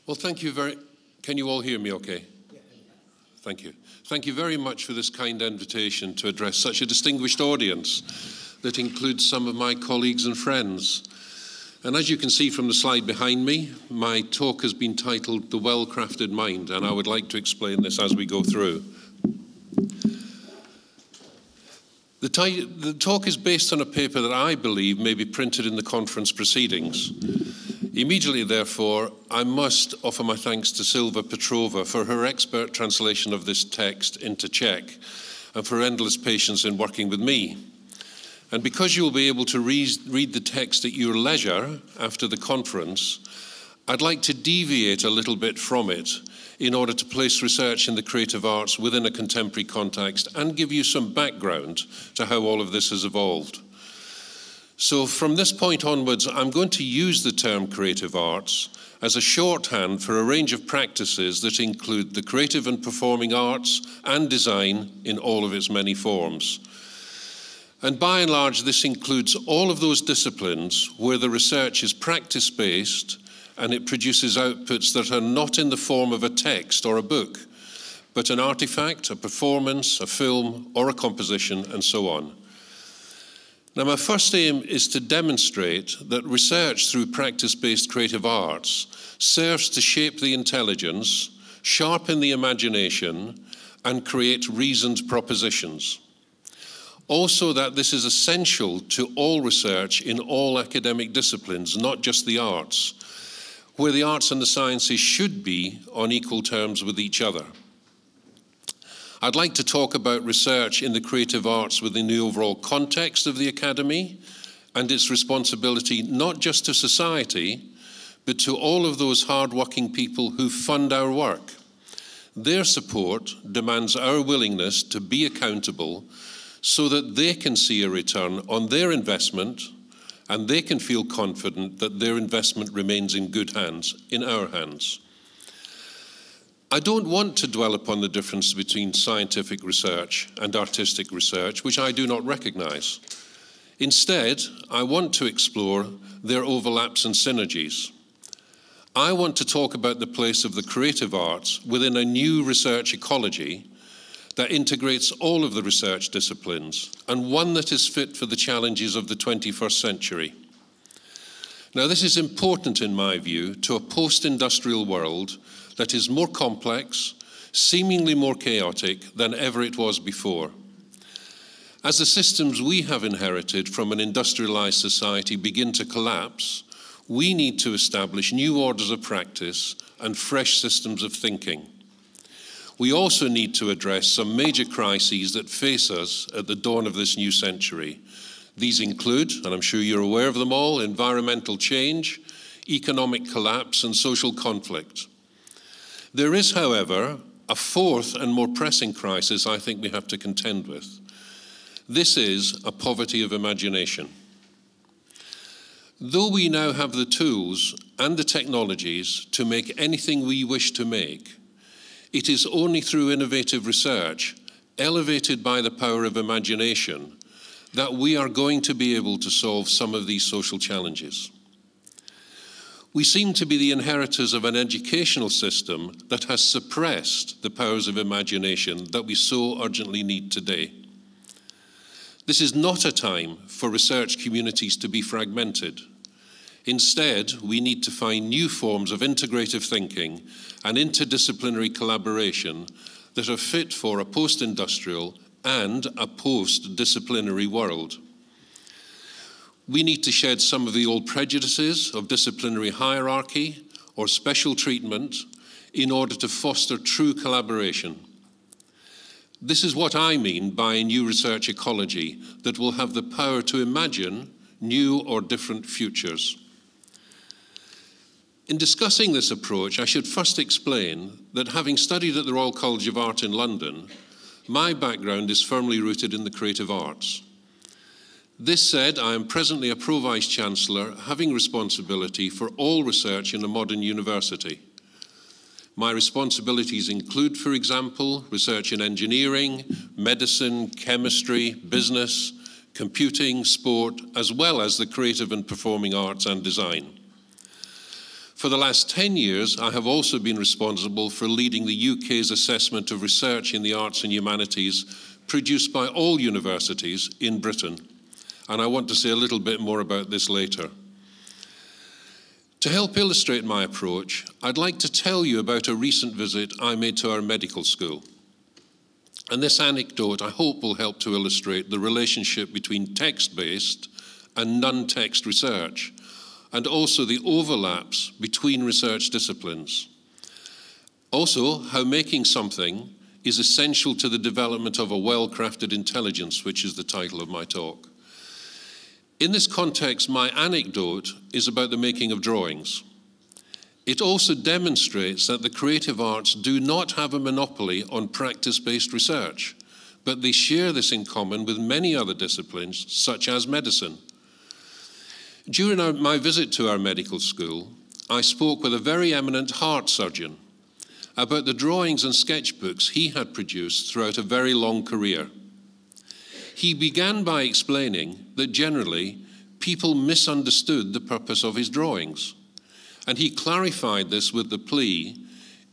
Well, can you all hear me okay? Yeah. Thank you. Thank you very much for this kind invitation to address such a distinguished audience that includes some of my colleagues and friends. And as you can see from the slide behind me, my talk has been titled The Well-Crafted Mind, and I would like to explain this as we go through. The talk is based on a paper that I believe may be printed in the conference proceedings. Immediately, therefore, I must offer my thanks to Silva Petrova for her expert translation of this text into Czech and for her endless patience in working with me. And because you'll be able to read the text at your leisure after the conference, I'd like to deviate a little bit from it in order to place research in the creative arts within a contemporary context and give you some background to how all of this has evolved. So from this point onwards, I'm going to use the term creative arts as a shorthand for a range of practices that include the creative and performing arts and design in all of its many forms. And by and large, this includes all of those disciplines where the research is practice-based and it produces outputs that are not in the form of a text or a book, but an artifact, a performance, a film, or a composition, and so on. Now, my first aim is to demonstrate that research through practice-based creative arts serves to shape the intelligence, sharpen the imagination, and create reasoned propositions. Also, that this is essential to all research in all academic disciplines, not just the arts, where the arts and the sciences should be on equal terms with each other. I'd like to talk about research in the creative arts within the overall context of the academy and its responsibility not just to society, but to all of those hard-working people who fund our work. Their support demands our willingness to be accountable so that they can see a return on their investment and they can feel confident that their investment remains in good hands, in our hands. I don't want to dwell upon the difference between scientific research and artistic research, which I do not recognize. Instead, I want to explore their overlaps and synergies. I want to talk about the place of the creative arts within a new research ecology that integrates all of the research disciplines, and one that is fit for the challenges of the 21st century. Now, this is important, in my view, to a post-industrial world that is more complex, seemingly more chaotic than ever it was before. As the systems we have inherited from an industrialized society begin to collapse, we need to establish new orders of practice and fresh systems of thinking. We also need to address some major crises that face us at the dawn of this new century. These include, and I'm sure you're aware of them all, environmental change, economic collapse, and social conflict. There is, however, a fourth and more pressing crisis I think we have to contend with. This is a poverty of imagination. Though we now have the tools and the technologies to make anything we wish to make, it is only through innovative research, elevated by the power of imagination, that we are going to be able to solve some of these social challenges. We seem to be the inheritors of an educational system that has suppressed the powers of imagination that we so urgently need today. This is not a time for research communities to be fragmented. Instead, we need to find new forms of integrative thinking and interdisciplinary collaboration that are fit for a post-industrial and a post-disciplinary world. We need to shed some of the old prejudices of disciplinary hierarchy or special treatment in order to foster true collaboration. This is what I mean by a new research ecology that will have the power to imagine new or different futures. In discussing this approach, I should first explain that having studied at the Royal College of Art in London, my background is firmly rooted in the creative arts. This said, I am presently a Pro Vice-Chancellor, having responsibility for all research in a modern university. My responsibilities include, for example, research in engineering, medicine, chemistry, business, computing, sport, as well as the creative and performing arts and design. For the last 10 years, I have also been responsible for leading the UK's assessment of research in the arts and humanities produced by all universities in Britain. And I want to say a little bit more about this later. To help illustrate my approach, I'd like to tell you about a recent visit I made to our medical school. And this anecdote, I hope, will help to illustrate the relationship between text-based and non-text research, and also the overlaps between research disciplines. Also, how making something is essential to the development of a well-crafted intelligence, which is the title of my talk. In this context, my anecdote is about the making of drawings. It also demonstrates that the creative arts do not have a monopoly on practice-based research, but they share this in common with many other disciplines, such as medicine. During my visit to our medical school, I spoke with a very eminent heart surgeon about the drawings and sketchbooks he had produced throughout a very long career. He began by explaining that generally people misunderstood the purpose of his drawings, and he clarified this with the plea,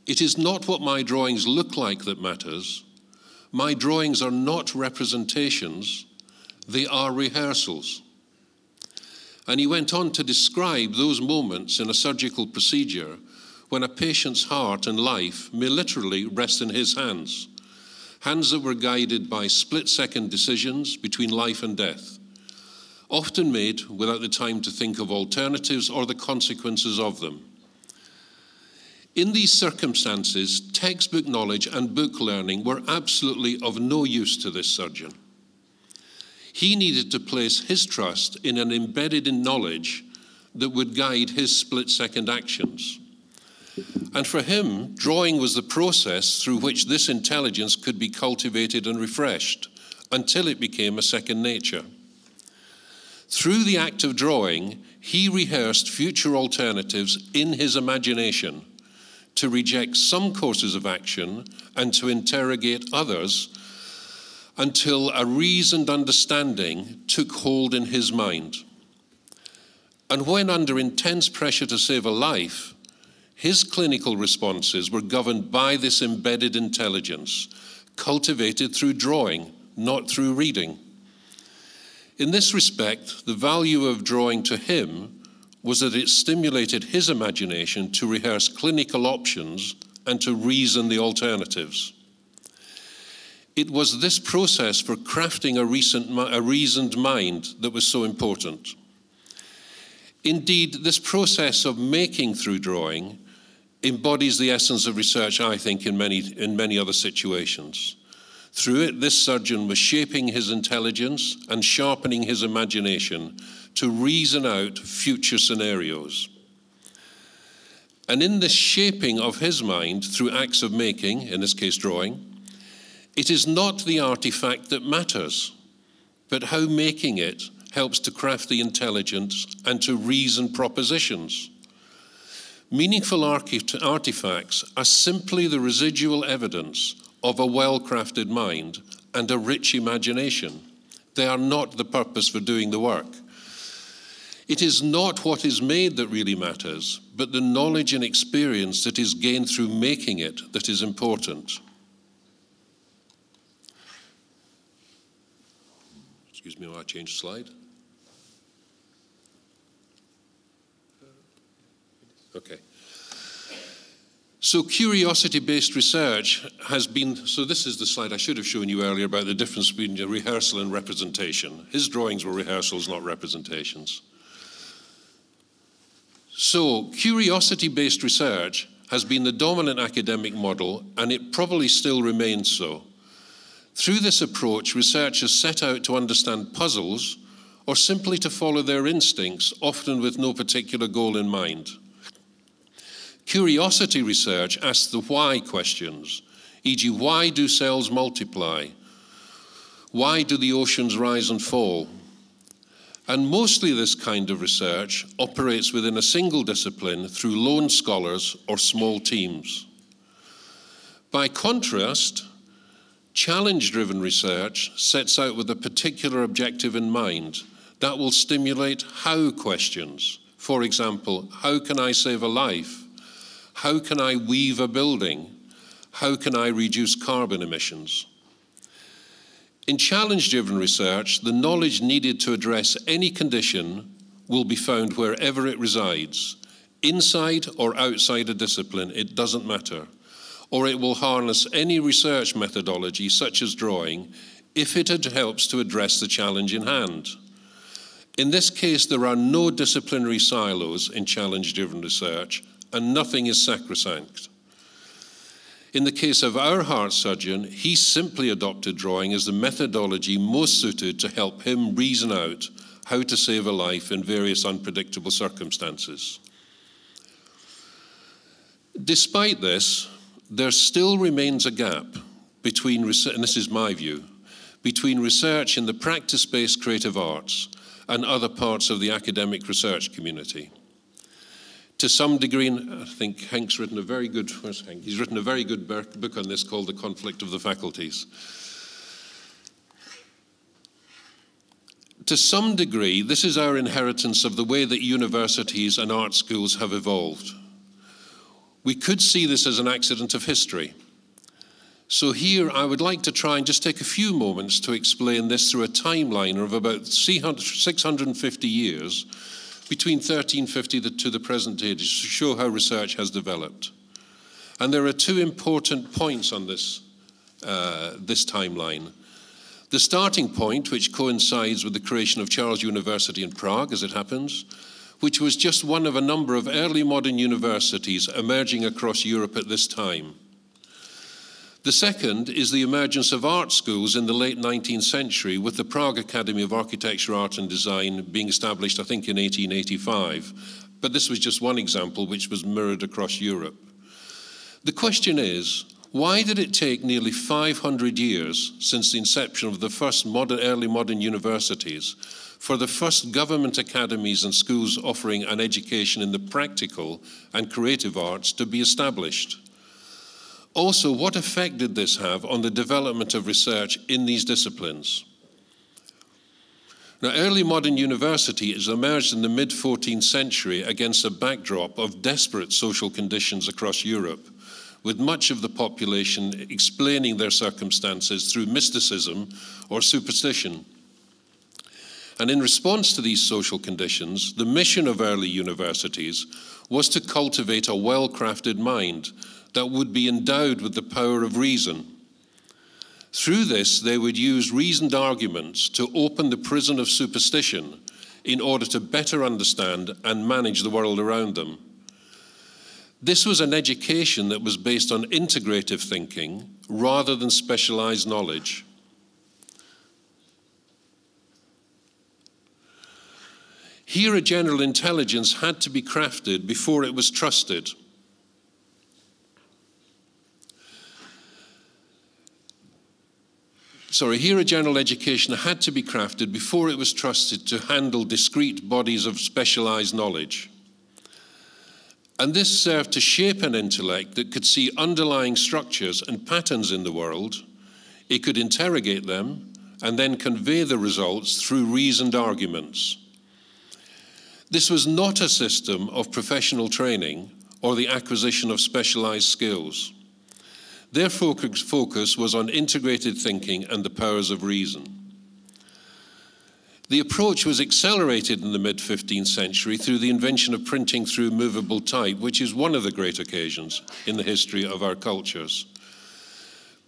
"It is not what my drawings look like that matters. My drawings are not representations, they are rehearsals." And he went on to describe those moments in a surgical procedure when a patient's heart and life may literally rest in his hands, hands that were guided by split-second decisions between life and death, often made without the time to think of alternatives or the consequences of them. In these circumstances, textbook knowledge and book learning were absolutely of no use to this surgeon. He needed to place his trust in an embedded in knowledge that would guide his split-second actions. And for him, drawing was the process through which this intelligence could be cultivated and refreshed until it became a second nature. Through the act of drawing, he rehearsed future alternatives in his imagination to reject some courses of action and to interrogate others until a reasoned understanding took hold in his mind. And when under intense pressure to save a life, his clinical responses were governed by this embedded intelligence, cultivated through drawing, not through reading. In this respect, the value of drawing to him was that it stimulated his imagination to rehearse clinical options and to reason the alternatives. It was this process for crafting a reasoned mind that was so important. Indeed, this process of making through drawing embodies the essence of research, I think, in many other situations. Through it, this surgeon was shaping his intelligence and sharpening his imagination to reason out future scenarios. And in this shaping of his mind through acts of making, in this case drawing, it is not the artifact that matters, but how making it helps to craft the intelligence and to reason propositions. Meaningful artifacts are simply the residual evidence of a well-crafted mind and a rich imagination. They are not the purpose for doing the work. It is not what is made that really matters, but the knowledge and experience that is gained through making it that is important. Excuse me while I change slide. Okay. So curiosity-based research has been, so this is the slide I should have shown you earlier about the difference between rehearsal and representation. His drawings were rehearsals, not representations. So curiosity-based research has been the dominant academic model, and it probably still remains so. Through this approach, researchers set out to understand puzzles or simply to follow their instincts, often with no particular goal in mind. Curiosity research asks the why questions, e.g., why do cells multiply? Why do the oceans rise and fall? And mostly this kind of research operates within a single discipline through lone scholars or small teams. By contrast, challenge-driven research sets out with a particular objective in mind that will stimulate how questions For example, how can I save a life? How can I weave a building? How can I reduce carbon emissions? In challenge-driven research, the knowledge needed to address any condition will be found wherever it resides, inside or outside a discipline, it doesn't matter. Or it will harness any research methodology, such as drawing, if it helps to address the challenge in hand. In this case, there are no disciplinary silos in challenge-driven research, and nothing is sacrosanct. In the case of our heart surgeon, he simply adopted drawing as the methodology most suited to help him reason out how to save a life in various unpredictable circumstances. Despite this, there still remains a gap between, and this is my view, between research in the practice-based creative arts and other parts of the academic research community. To some degree, I think Hank's written a very good, where's Hank? He's written a very good book on this called The Conflict of the Faculties. To some degree, this is our inheritance of the way that universities and art schools have evolved. We could see this as an accident of history. So here I would like to try and just take a few moments to explain this through a timeline of about 650 years between 1350 to the present day to show how research has developed. And there are two important points on this timeline. The starting point, which coincides with the creation of Charles University in Prague, as it happens, which was just one of a number of early modern universities emerging across Europe at this time. The second is the emergence of art schools in the late 19th century, with the Prague Academy of Architecture, Art and Design being established, I think, in 1885. But this was just one example which was mirrored across Europe. The question is, why did it take nearly 500 years since the inception of the first early modern universities for the first government academies and schools offering an education in the practical and creative arts to be established? Also, what effect did this have on the development of research in these disciplines? Now, early modern universities emerged in the mid-14th century against a backdrop of desperate social conditions across Europe, with much of the population explaining their circumstances through mysticism or superstition. And in response to these social conditions, the mission of early universities was to cultivate a well-crafted mind that would be endowed with the power of reason. Through this, they would use reasoned arguments to open the prison of superstition in order to better understand and manage the world around them. This was an education that was based on integrative thinking rather than specialized knowledge. Here, a general intelligence had to be crafted before it was trusted. Here a general education had to be crafted before it was trusted to handle discrete bodies of specialized knowledge. And this served to shape an intellect that could see underlying structures and patterns in the world. It could interrogate them and then convey the results through reasoned arguments. This was not a system of professional training or the acquisition of specialized skills. Their focus was on integrated thinking and the powers of reason. The approach was accelerated in the mid-15th century through the invention of printing through movable type, which is one of the great occasions in the history of our cultures.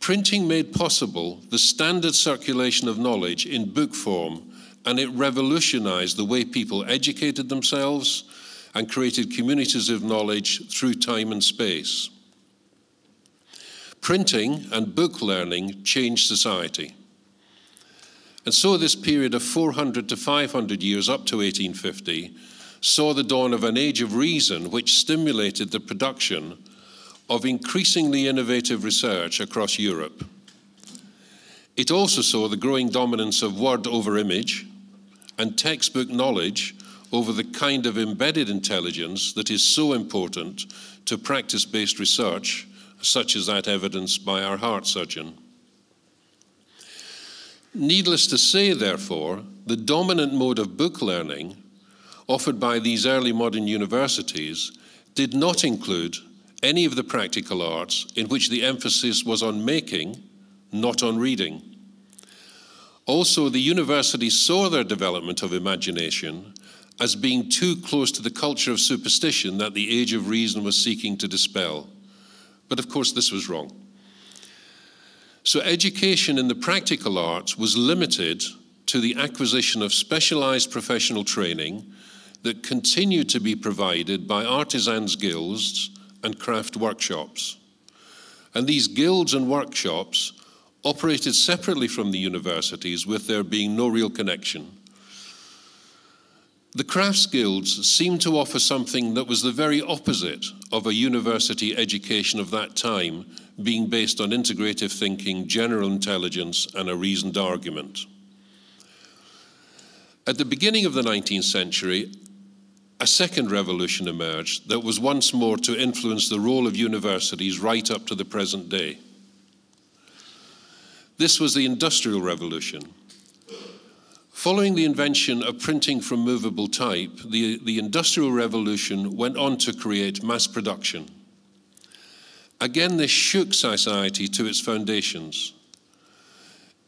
Printing made possible the standard circulation of knowledge in book form, and it revolutionized the way people educated themselves and created communities of knowledge through time and space. Printing and book learning changed society. And so this period of 400 to 500 years up to 1850 saw the dawn of an age of reason which stimulated the production of increasingly innovative research across Europe. It also saw the growing dominance of word over image and textbook knowledge over the kind of embedded intelligence that is so important to practice-based research, such as that evidenced by our heart surgeon. Needless to say, therefore, the dominant mode of book learning offered by these early modern universities did not include any of the practical arts, in which the emphasis was on making, not on reading. Also, the universities saw their development of imagination as being too close to the culture of superstition that the age of reason was seeking to dispel. But of course, this was wrong. So education in the practical arts was limited to the acquisition of specialized professional training that continued to be provided by artisans' guilds and craft workshops. And these guilds and workshops operated separately from the universities, with there being no real connection. The crafts guilds seemed to offer something that was the very opposite of a university education of that time, being based on integrative thinking, general intelligence, and a reasoned argument. At the beginning of the 19th century, a second revolution emerged that was once more to influence the role of universities right up to the present day. This was the Industrial Revolution. Following the invention of printing from movable type, the Industrial Revolution went on to create mass production. Again, this shook society to its foundations.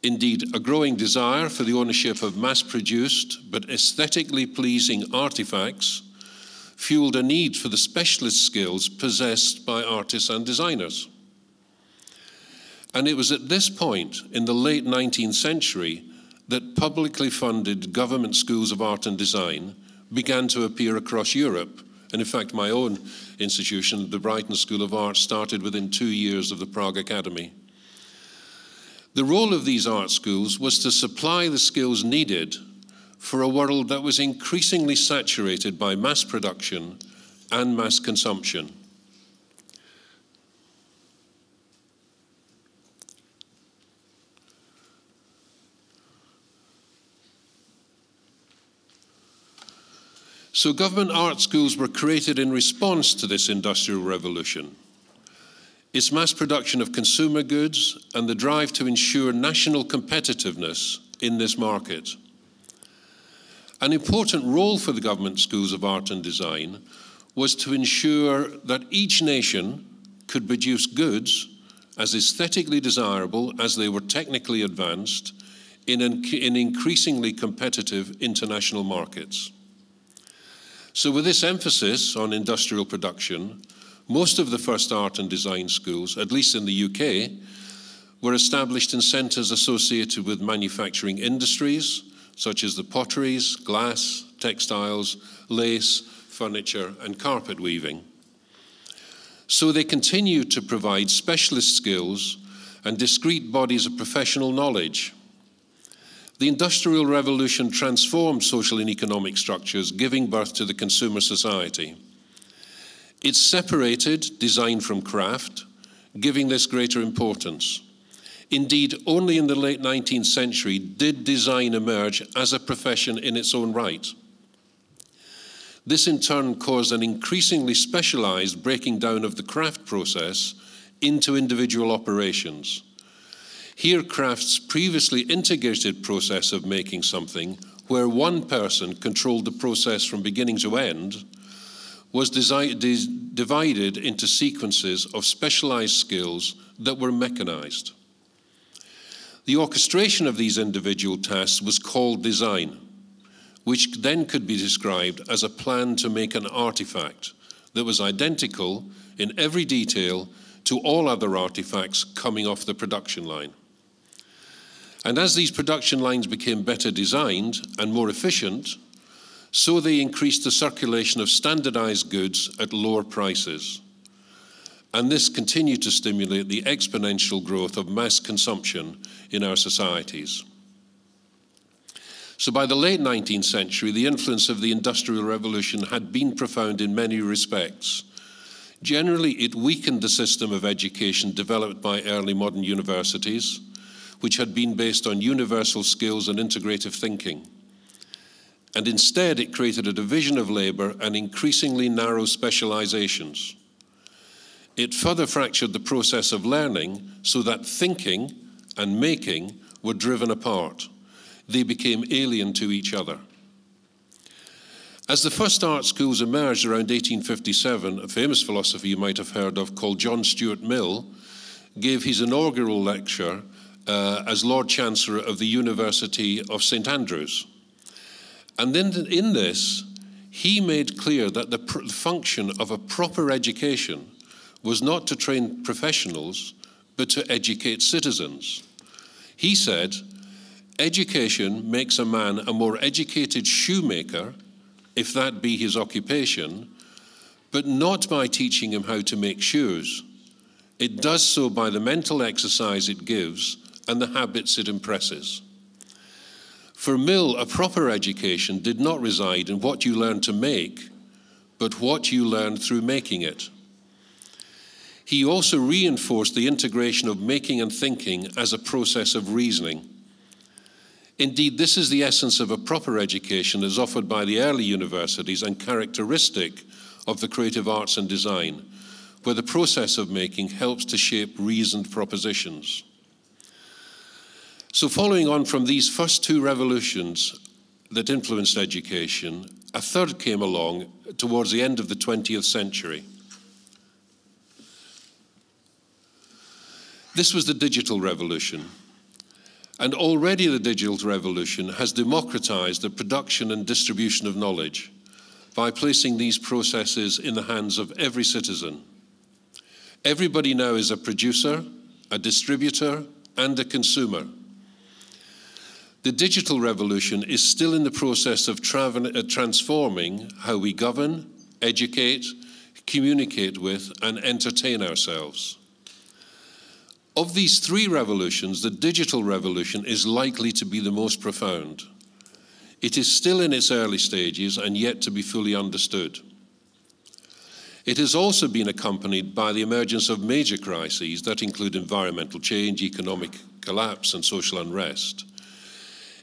Indeed, a growing desire for the ownership of mass-produced but aesthetically pleasing artifacts fueled a need for the specialist skills possessed by artists and designers. And it was at this point, in the late 19th century, that publicly funded government schools of art and design began to appear across Europe. And in fact, my own institution, the Brightonu School of Art, started within 2 years of the Prague Academy. The role of these art schools was to supply the skills needed for a world that was increasingly saturated by mass production and mass consumption. So government art schools were created in response to this industrial revolution. Its mass production of consumer goods and the drive to ensure national competitiveness in this market. An important role for the government schools of art and design was to ensure that each nation could produce goods as aesthetically desirable as they were technically advanced in increasingly competitive international markets. So with this emphasis on industrial production, most of the first art and design schools, at least in the UK, were established in centres associated with manufacturing industries, such as the potteries, glass, textiles, lace, furniture, and carpet weaving. So they continued to provide specialist skills and discrete bodies of professional knowledge. The Industrial Revolution transformed social and economic structures, giving birth to the consumer society. It separated design from craft, giving this greater importance. Indeed, only in the late 19th century did design emerge as a profession in its own right. This in turn caused an increasingly specialized breaking down of the craft process into individual operations. Here, craft's previously integrated process of making something, where one person controlled the process from beginning to end, was divided into sequences of specialized skills that were mechanized. The orchestration of these individual tasks was called design, which then could be described as a plan to make an artifact that was identical in every detail to all other artifacts coming off the production line. And as these production lines became better designed and more efficient, so they increased the circulation of standardized goods at lower prices. And this continued to stimulate the exponential growth of mass consumption in our societies. So by the late 19th century, the influence of the Industrial Revolution had been profound in many respects. Generally, it weakened the system of education developed by early modern universities, which had been based on universal skills and integrative thinking. And instead, it created a division of labor and increasingly narrow specializations. It further fractured the process of learning so that thinking and making were driven apart. They became alien to each other. As the first art schools emerged around 1857, a famous philosopher you might have heard of called John Stuart Mill gave his inaugural lecture as Lord Chancellor of the University of St. Andrews. And then in this, he made clear that the function of a proper education was not to train professionals, but to educate citizens. He said, education makes a man a more educated shoemaker, if that be his occupation, but not by teaching him how to make shoes. It does so by the mental exercise it gives and the habits it impresses. For Mill, a proper education did not reside in what you learn to make, but what you learn through making it. He also reinforced the integration of making and thinking as a process of reasoning. Indeed, this is the essence of a proper education as offered by the early universities and characteristic of the creative arts and design, where the process of making helps to shape reasoned propositions. So following on from these first two revolutions that influenced education, a third came along towards the end of the 20th century. This was the digital revolution. And already the digital revolution has democratized the production and distribution of knowledge by placing these processes in the hands of every citizen. Everybody now is a producer, a distributor, and a consumer. The digital revolution is still in the process of transforming how we govern, educate, communicate with, and entertain ourselves. Of these three revolutions, the digital revolution is likely to be the most profound. It is still in its early stages and yet to be fully understood. It has also been accompanied by the emergence of major crises that include environmental change, economic collapse, and social unrest.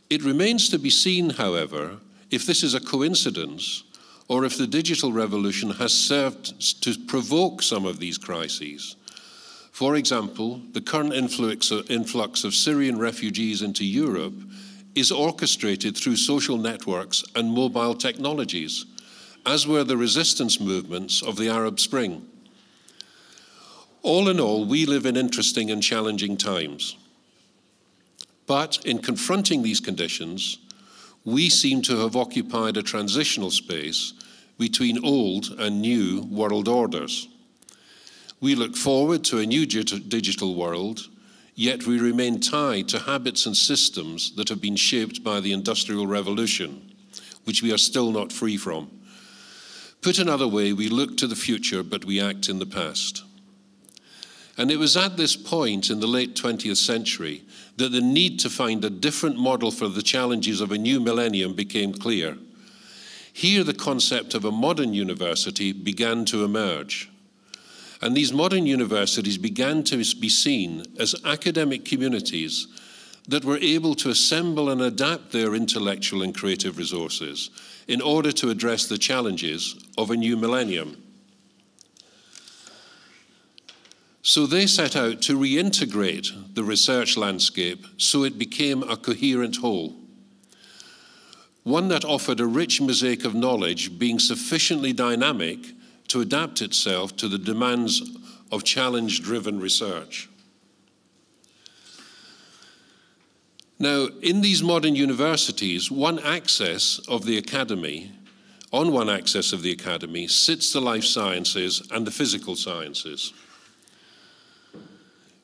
It remains to be seen, however, if this is a coincidence or if the digital revolution has served to provoke some of these crises. For example, the current influx of Syrian refugees into Europe is orchestrated through social networks and mobile technologies, as were the resistance movements of the Arab Spring. All in all, we live in interesting and challenging times. But in confronting these conditions, we seem to have occupied a transitional space between old and new world orders. We look forward to a new digital world, yet we remain tied to habits and systems that have been shaped by the Industrial Revolution, which we are still not free from. Put another way, we look to the future, but we act in the past. And it was at this point in the late 20th century that the need to find a different model for the challenges of a new millennium became clear. Here, the concept of a modern university began to emerge. And these modern universities began to be seen as academic communities that were able to assemble and adapt their intellectual and creative resources in order to address the challenges of a new millennium. So they set out to reintegrate the research landscape so it became a coherent whole, one that offered a rich mosaic of knowledge being sufficiently dynamic to adapt itself to the demands of challenge-driven research. Now, in these modern universities, on one axis of the academy sits the life sciences and the physical sciences.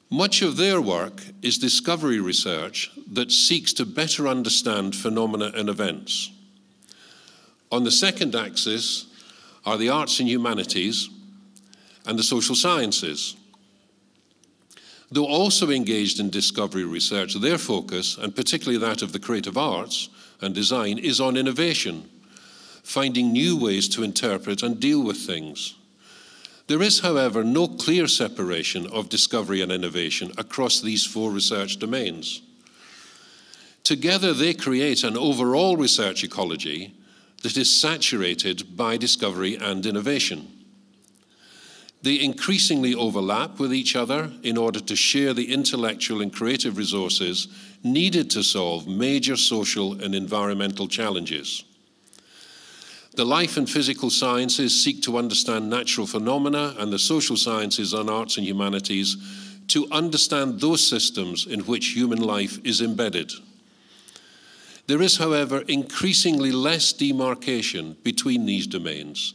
Much of their work is discovery research that seeks to better understand phenomena and events. On the second axis are the arts and humanities and the social sciences. Though also engaged in discovery research, their focus, and particularly that of the creative arts and design, is on innovation, finding new ways to interpret and deal with things. There is, however, no clear separation of discovery and innovation across these four research domains. Together, they create an overall research ecology that is saturated by discovery and innovation. They increasingly overlap with each other in order to share the intellectual and creative resources needed to solve major social and environmental challenges. The life and physical sciences seek to understand natural phenomena, and the social sciences and arts and humanities to understand those systems in which human life is embedded. There is, however, increasingly less demarcation between these domains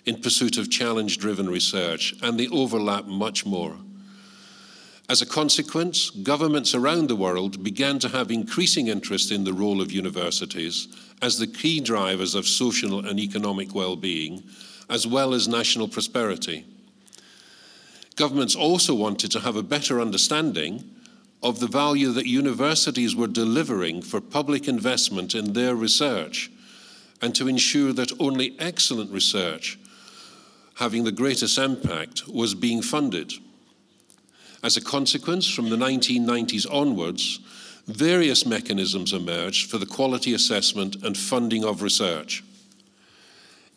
in pursuit of challenge-driven research, and they overlap much more. As a consequence, governments around the world began to have increasing interest in the role of universities as the key drivers of social and economic well-being, as well as national prosperity. Governments also wanted to have a better understanding of the value that universities were delivering for public investment in their research, and to ensure that only excellent research, having the greatest impact, was being funded. As a consequence, from the 1990s onwards, various mechanisms emerged for the quality assessment and funding of research.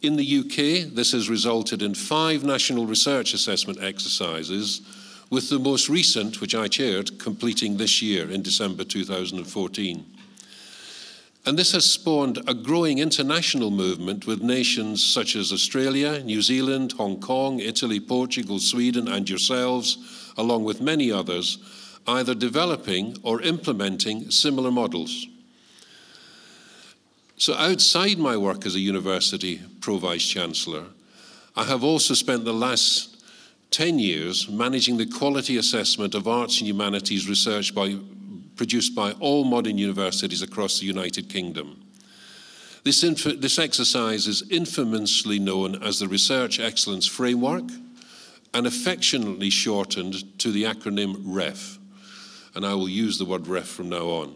In the UK, this has resulted in 5 national research assessment exercises, with the most recent, which I chaired, completing this year in December 2014. And this has spawned a growing international movement with nations such as Australia, New Zealand, Hong Kong, Italy, Portugal, Sweden, and yourselves, along with many others, either developing or implementing similar models. So outside my work as a university Pro-Vice-Chancellor, I have also spent the last 10 years managing the quality assessment of arts and humanities research produced by all modern universities across the United Kingdom. This exercise is infamously known as the Research Excellence Framework, and affectionately shortened to the acronym REF. And I will use the word REF from now on.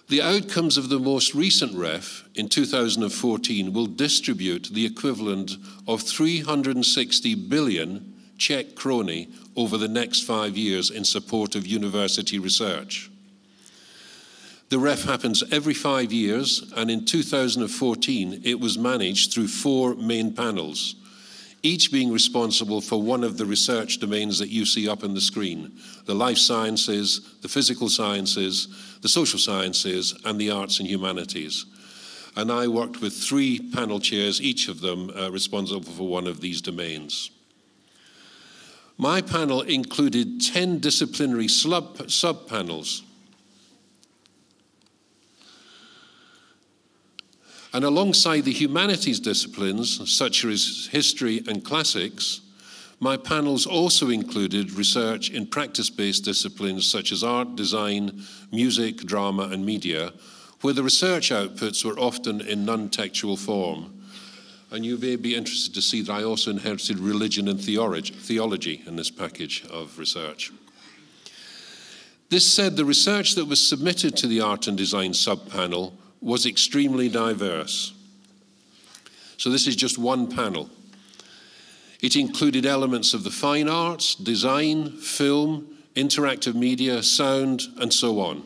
The outcomes of the most recent REF in 2014 will distribute the equivalent of 360 billion Czech krony over the next 5 years in support of university research. The REF happens every 5 years, and in 2014 it was managed through 4 main panels, each being responsible for one of the research domains that you see up on the screen: the life sciences, the physical sciences, the social sciences, and the arts and humanities. And I worked with 3 panel chairs, each of them responsible for one of these domains. My panel included 10 disciplinary sub-panels. And alongside the humanities disciplines, such as history and classics, my panels also included research in practice-based disciplines such as art, design, music, drama, and media, where the research outputs were often in non-textual form. And you may be interested to see that I also inherited religion and theology in this package of research. This said, the research that was submitted to the art and design sub-panel was extremely diverse. So this is just one panel. It included elements of the fine arts, design, film, interactive media, sound, and so on.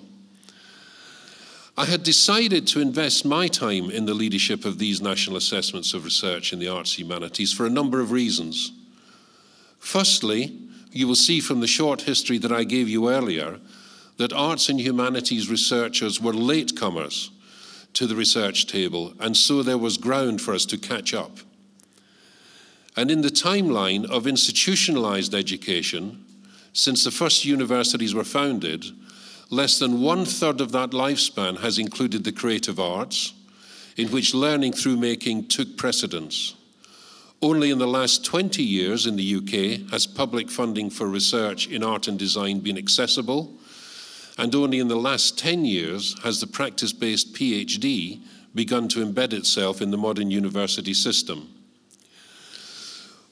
I had decided to invest my time in the leadership of these national assessments of research in the arts and humanities for a number of reasons. Firstly, you will see from the short history that I gave you earlier that arts and humanities researchers were latecomers to the research table, and so there was ground for us to catch up. And in the timeline of institutionalized education, since the first universities were founded, less than 1/3 of that lifespan has included the creative arts, in which learning through making took precedence. Only in the last 20 years in the UK has public funding for research in art and design been accessible, and only in the last 10 years has the practice-based PhD begun to embed itself in the modern university system.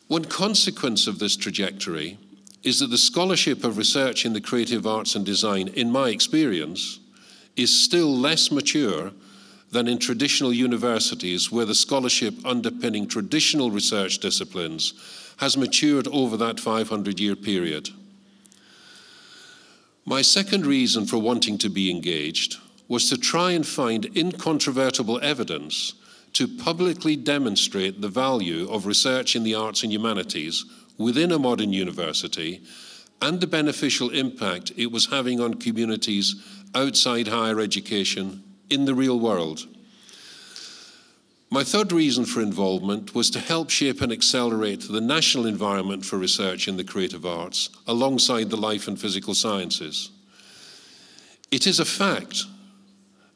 One consequence of this trajectory is that the scholarship of research in the creative arts and design, in my experience, is still less mature than in traditional universities, where the scholarship underpinning traditional research disciplines has matured over that 500-year period. My second reason for wanting to be engaged was to try and find incontrovertible evidence to publicly demonstrate the value of research in the arts and humanities within a modern university and the beneficial impact it was having on communities outside higher education in the real world. My third reason for involvement was to help shape and accelerate the national environment for research in the creative arts alongside the life and physical sciences. It is a fact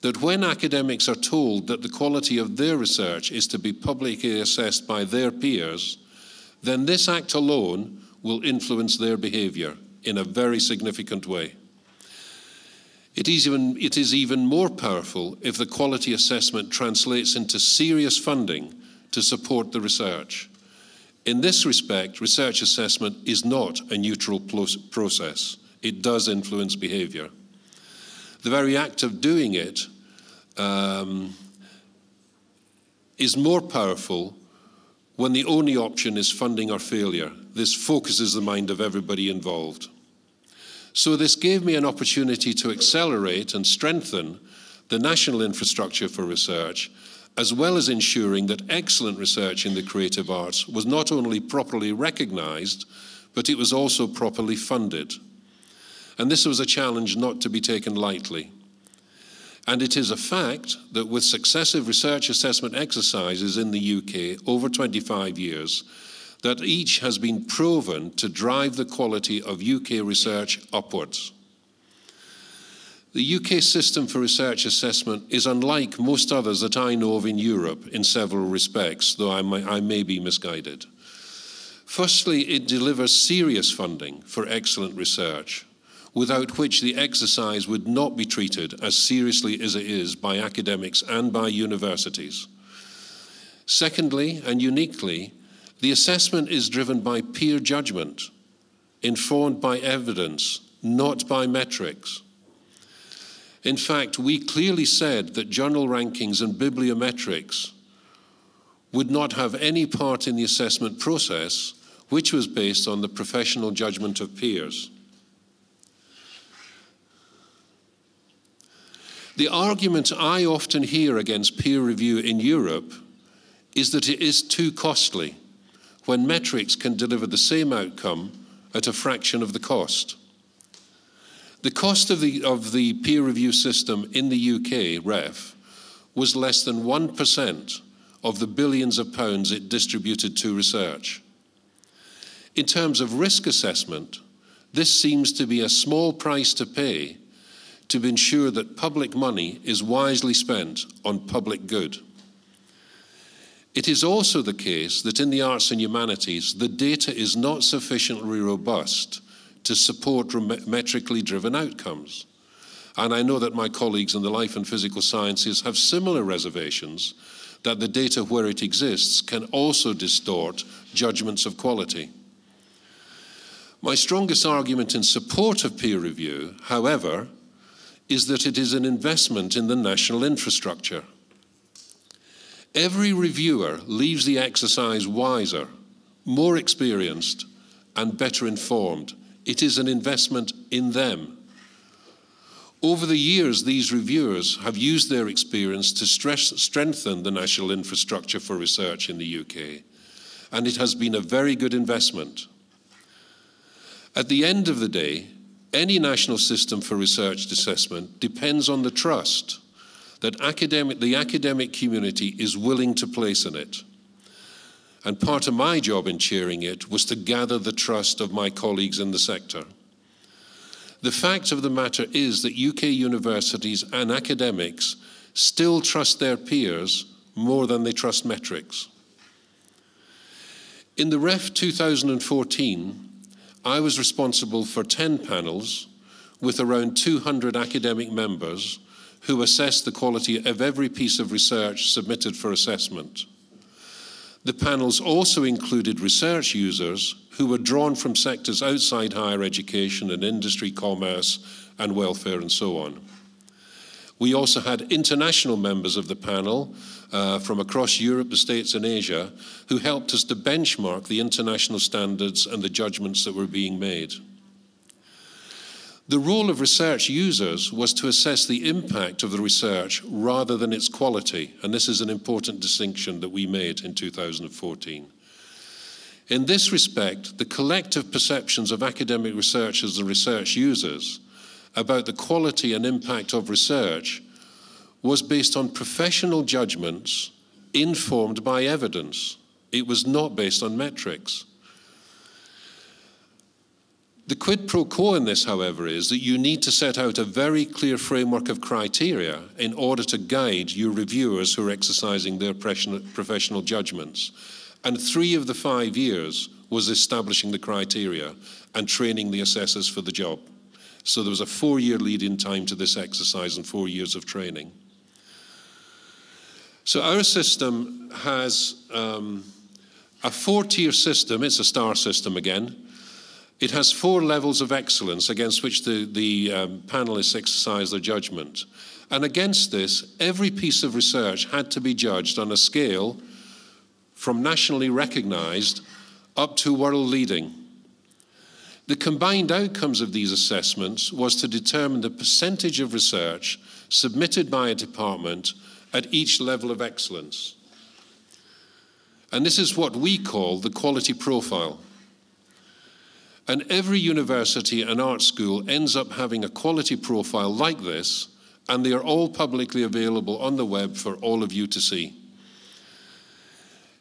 that when academics are told that the quality of their research is to be publicly assessed by their peers, then this act alone will influence their behavior in a very significant way. It is even more powerful if the quality assessment translates into serious funding to support the research. In this respect, research assessment is not a neutral process. It does influence behavior. The very act of doing it is more powerful when the only option is funding or failure. This focuses the mind of everybody involved. So this gave me an opportunity to accelerate and strengthen the national infrastructure for research, as well as ensuring that excellent research in the creative arts was not only properly recognized, but it was also properly funded. And this was a challenge not to be taken lightly. And it is a fact that with successive research assessment exercises in the UK over 25 years, that each has been proven to drive the quality of UK research upwards. The UK system for research assessment is unlike most others that I know of in Europe in several respects, though I may be misguided. Firstly, it delivers serious funding for excellent research, without which the exercise would not be treated as seriously as it is by academics and by universities. Secondly, and uniquely, the assessment is driven by peer judgment, informed by evidence, not by metrics. In fact, we clearly said that journal rankings and bibliometrics would not have any part in the assessment process, which was based on the professional judgment of peers. The argument I often hear against peer review in Europe is that it is too costly, when metrics can deliver the same outcome at a fraction of the cost. The cost of the peer review system in the UK, REF, was less than 1% of the billions of pounds it distributed to research. In terms of risk assessment, this seems to be a small price to pay to ensure that public money is wisely spent on public good. It is also the case that in the arts and humanities, the data is not sufficiently robust to support metrically driven outcomes. And I know that my colleagues in the life and physical sciences have similar reservations that the data where it exists can also distort judgments of quality. My strongest argument in support of peer review, however, is that it is an investment in the national infrastructure. Every reviewer leaves the exercise wiser, more experienced, and better informed. It is an investment in them. Over the years, these reviewers have used their experience to strengthen the national infrastructure for research in the UK, and it has been a very good investment. At the end of the day, any national system for research assessment depends on the trust that the academic community is willing to place in it. And part of my job in chairing it was to gather the trust of my colleagues in the sector. The fact of the matter is that UK universities and academics still trust their peers more than they trust metrics. In the REF 2014, I was responsible for 10 panels with around 200 academic members who assessed the quality of every piece of research submitted for assessment. The panels also included research users who were drawn from sectors outside higher education and industry, commerce, and welfare, and so on. We also had international members of the panel from across Europe, the States, and Asia, who helped us to benchmark the international standards and the judgments that were being made. The role of research users was to assess the impact of the research rather than its quality, and this is an important distinction that we made in 2014. In this respect, the collective perceptions of academic researchers and research users about the quality and impact of research was based on professional judgments informed by evidence. It was not based on metrics. The quid pro quo in this, however, is that you need to set out a very clear framework of criteria in order to guide your reviewers who are exercising their professional judgments. And 3 of the 5 years was establishing the criteria and training the assessors for the job. So there was a 4-year lead-in time to this exercise and 4 years of training. So our system has a 4-tier system. It's a star system again. It has 4 levels of excellence against which the panelists exercise their judgment. And against this, every piece of research had to be judged on a scale from nationally recognized up to world leading. The combined outcomes of these assessments was to determine the percentage of research submitted by a department at each level of excellence. And this is what we call the quality profile. And every university and art school ends up having a quality profile like this, and they are all publicly available on the web for all of you to see.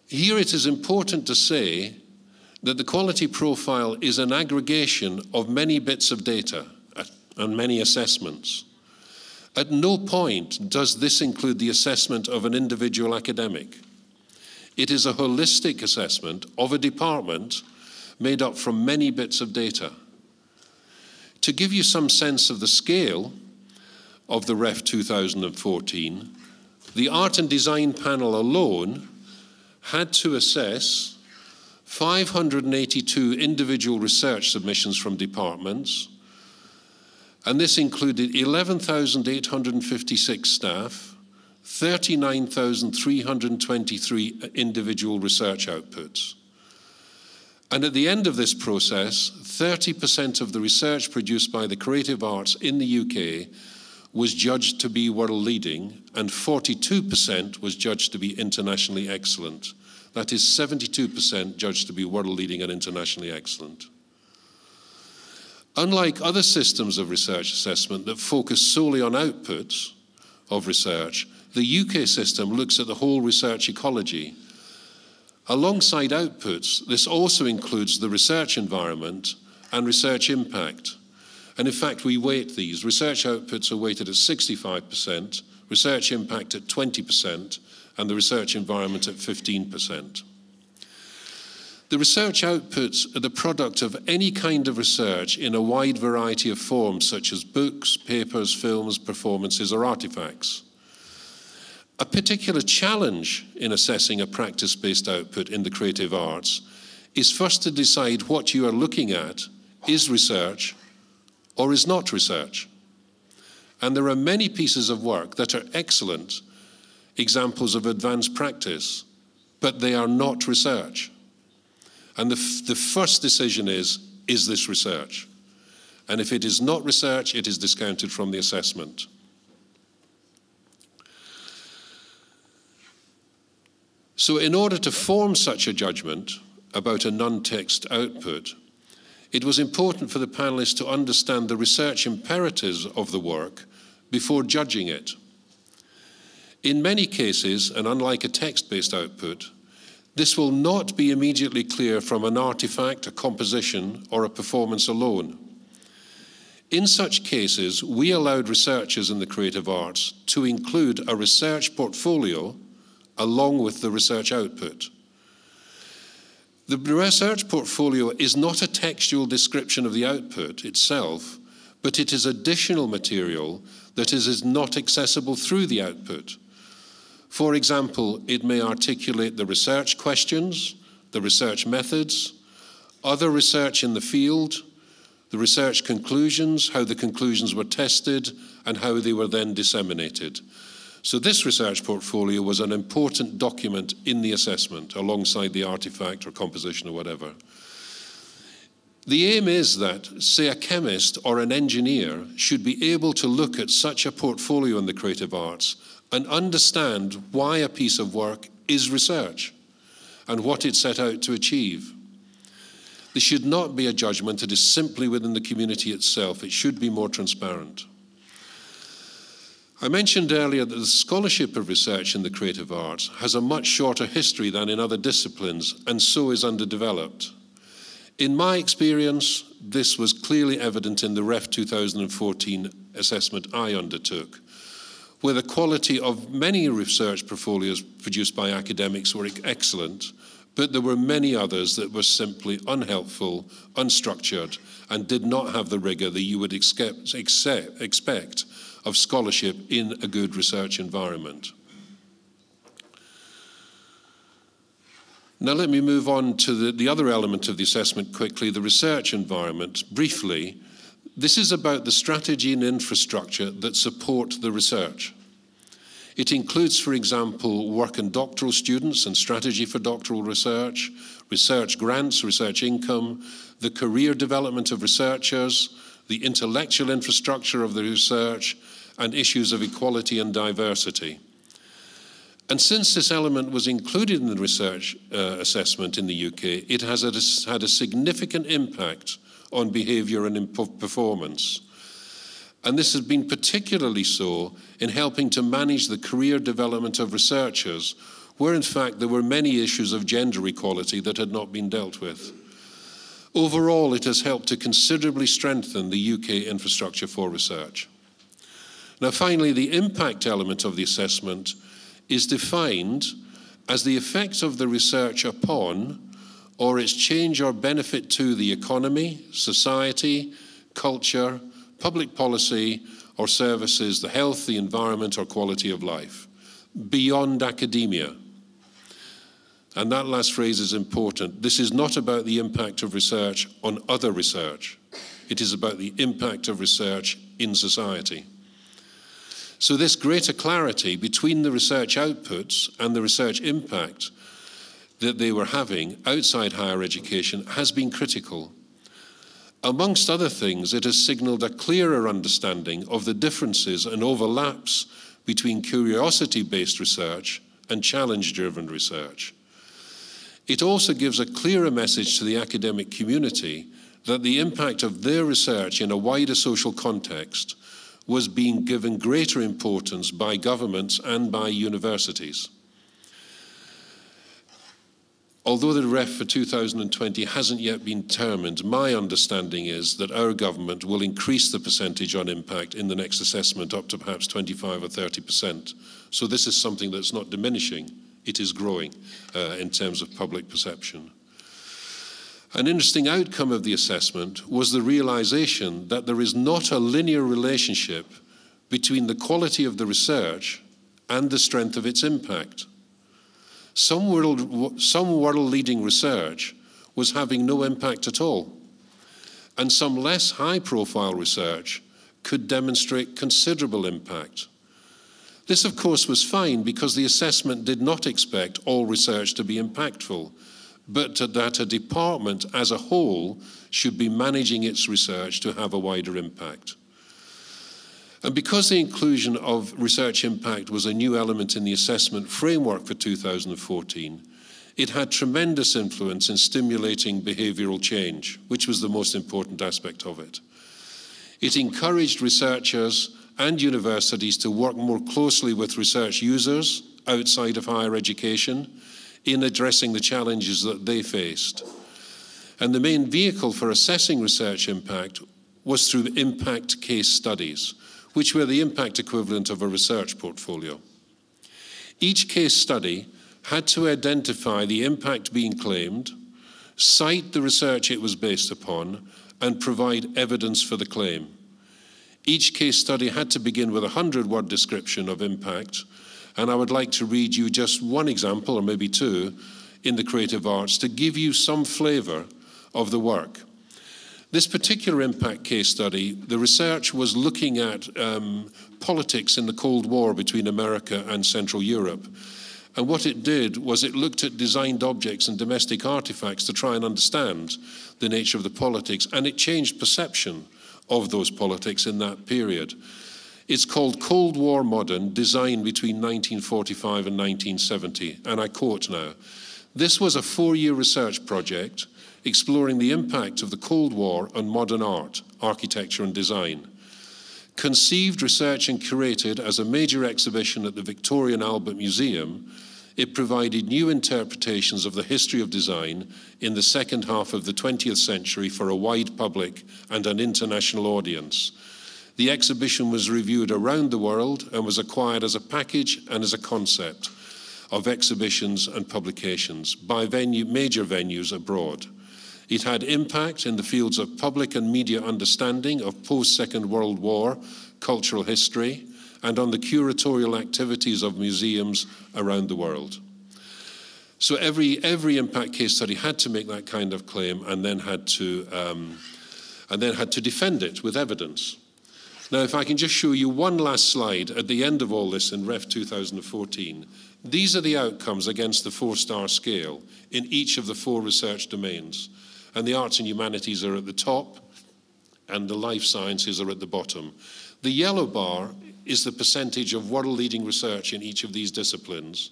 Here it is important to say that the quality profile is an aggregation of many bits of data and many assessments. At no point does this include the assessment of an individual academic. It is a holistic assessment of a department made up from many bits of data. To give you some sense of the scale of the REF 2014, the Art and Design panel alone had to assess 582 individual research submissions from departments, and this included 11,856 staff, 39,323 individual research outputs. And at the end of this process, 30% of the research produced by the creative arts in the UK was judged to be world leading, and 42% was judged to be internationally excellent. That is 72% judged to be world leading and internationally excellent. Unlike other systems of research assessment that focus solely on outputs of research, the UK system looks at the whole research ecology. Alongside outputs, this also includes the research environment and research impact. And in fact, we weight these. Research outputs are weighted at 65%, research impact at 20%, and the research environment at 15%. The research outputs are the product of any kind of research in a wide variety of forms, such as books, papers, films, performances, or artifacts. A particular challenge in assessing a practice-based output in the creative arts is first to decide what you are looking at is research or is not research. And there are many pieces of work that are excellent examples of advanced practice, but they are not research. And the first decision is this research? And if it is not research, it is discounted from the assessment. So in order to form such a judgment about a non-text output, it was important for the panelists to understand the research imperatives of the work before judging it. In many cases, and unlike a text-based output, this will not be immediately clear from an artifact, a composition, or a performance alone. In such cases, we allowed researchers in the creative arts to include a research portfolio along with the research output. The research portfolio is not a textual description of the output itself, but it is additional material that is not accessible through the output. For example, it may articulate the research questions, the research methods, other research in the field, the research conclusions, how the conclusions were tested, and how they were then disseminated. So this research portfolio was an important document in the assessment, alongside the artifact or composition or whatever. The aim is that, say, a chemist or an engineer should be able to look at such a portfolio in the creative arts and understand why a piece of work is research and what it set out to achieve. This should not be a judgment that is simply within the community itself. It should be more transparent. I mentioned earlier that the scholarship of research in the creative arts has a much shorter history than in other disciplines, and so is underdeveloped. In my experience, this was clearly evident in the REF 2014 assessment I undertook, where the quality of many research portfolios produced by academics were excellent, but there were many others that were simply unhelpful, unstructured, and did not have the rigor that you would expect of scholarship in a good research environment. Now let me move on to the other element of the assessment quickly, the research environment. Briefly, this is about the strategy and infrastructure that support the research. It includes, for example, work and doctoral students and strategy for doctoral research, research grants, research income, the career development of researchers, the intellectual infrastructure of the research, and issues of equality and diversity. And since this element was included in the research assessment in the UK, it has had a significant impact on behaviour and performance. And this has been particularly so in helping to manage the career development of researchers, where in fact there were many issues of gender equality that had not been dealt with. Overall, it has helped to considerably strengthen the UK infrastructure for research. Now finally, the impact element of the assessment is defined as the effect of the research upon or its change or benefit to the economy, society, culture, public policy or services, the health, the environment or quality of life, beyond academia. And that last phrase is important. This is not about the impact of research on other research. It is about the impact of research in society. So this greater clarity between the research outputs and the research impact that they were having outside higher education has been critical. Amongst other things, it has signalled a clearer understanding of the differences and overlaps between curiosity-based research and challenge-driven research. It also gives a clearer message to the academic community that the impact of their research in a wider social context was being given greater importance by governments and by universities. Although the REF for 2020 hasn't yet been determined, my understanding is that our government will increase the percentage on impact in the next assessment up to perhaps 25 or 30%. So this is something that's not diminishing, it is growing in terms of public perception. An interesting outcome of the assessment was the realization that there is not a linear relationship between the quality of the research and the strength of its impact. Some world-leading research was having no impact at all, and some less high-profile research could demonstrate considerable impact. This, of course, was fine because the assessment did not expect all research to be impactful, but that a department as a whole should be managing its research to have a wider impact. And because the inclusion of research impact was a new element in the assessment framework for 2014, it had tremendous influence in stimulating behavioural change, which was the most important aspect of it. It encouraged researchers and universities to work more closely with research users outside of higher education in addressing the challenges that they faced. And the main vehicle for assessing research impact was through impact case studies, which were the impact equivalent of a research portfolio. Each case study had to identify the impact being claimed, cite the research it was based upon, and provide evidence for the claim. Each case study had to begin with a 100-word description of impact, and I would like to read you just one example, or maybe two, in the creative arts to give you some flavour of the work. This particular impact case study, the research was looking at politics in the Cold War between America and Central Europe. And what it did was it looked at designed objects and domestic artifacts to try and understand the nature of the politics, and it changed perception of those politics in that period. It's called Cold War Modern, Design Between 1945 and 1970, and I quote now, "This was a 4-year research project exploring the impact of the Cold War on modern art, architecture and design. Conceived, researched and curated as a major exhibition at the Victoria and Albert Museum, it provided new interpretations of the history of design in the second half of the 20th century for a wide public and an international audience. The exhibition was reviewed around the world and was acquired as a package and as a concept of exhibitions and publications by major venues abroad. It had impact in the fields of public and media understanding of post-Second World War cultural history and on the curatorial activities of museums around the world. So every impact case study had to make that kind of claim and then had to defend it with evidence. Now, if I can just show you one last slide at the end of all this in Ref 2014, these are the outcomes against the 4-star scale in each of the 4 research domains. And the arts and humanities are at the top, and the life sciences are at the bottom. The yellow bar is the percentage of world-leading research in each of these disciplines,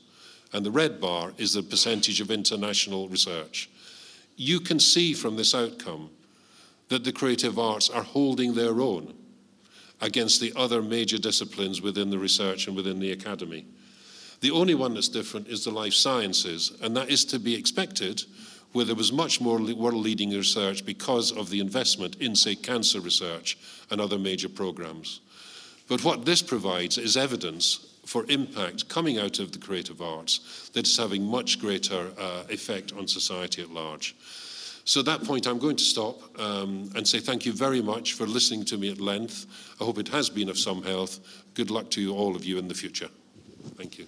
and the red bar is the percentage of international research. You can see from this outcome that the creative arts are holding their own against the other major disciplines within the research and within the academy. The only one that's different is the life sciences, and that is to be expected, where there was much more world-leading research because of the investment in, say, cancer research and other major programs. But what this provides is evidence for impact coming out of the creative arts that is having much greater effect on society at large. So at that point, I'm going to stop and say thank you very much for listening to me at length. I hope it has been of some help. Good luck to you, all of you, in the future. Thank you.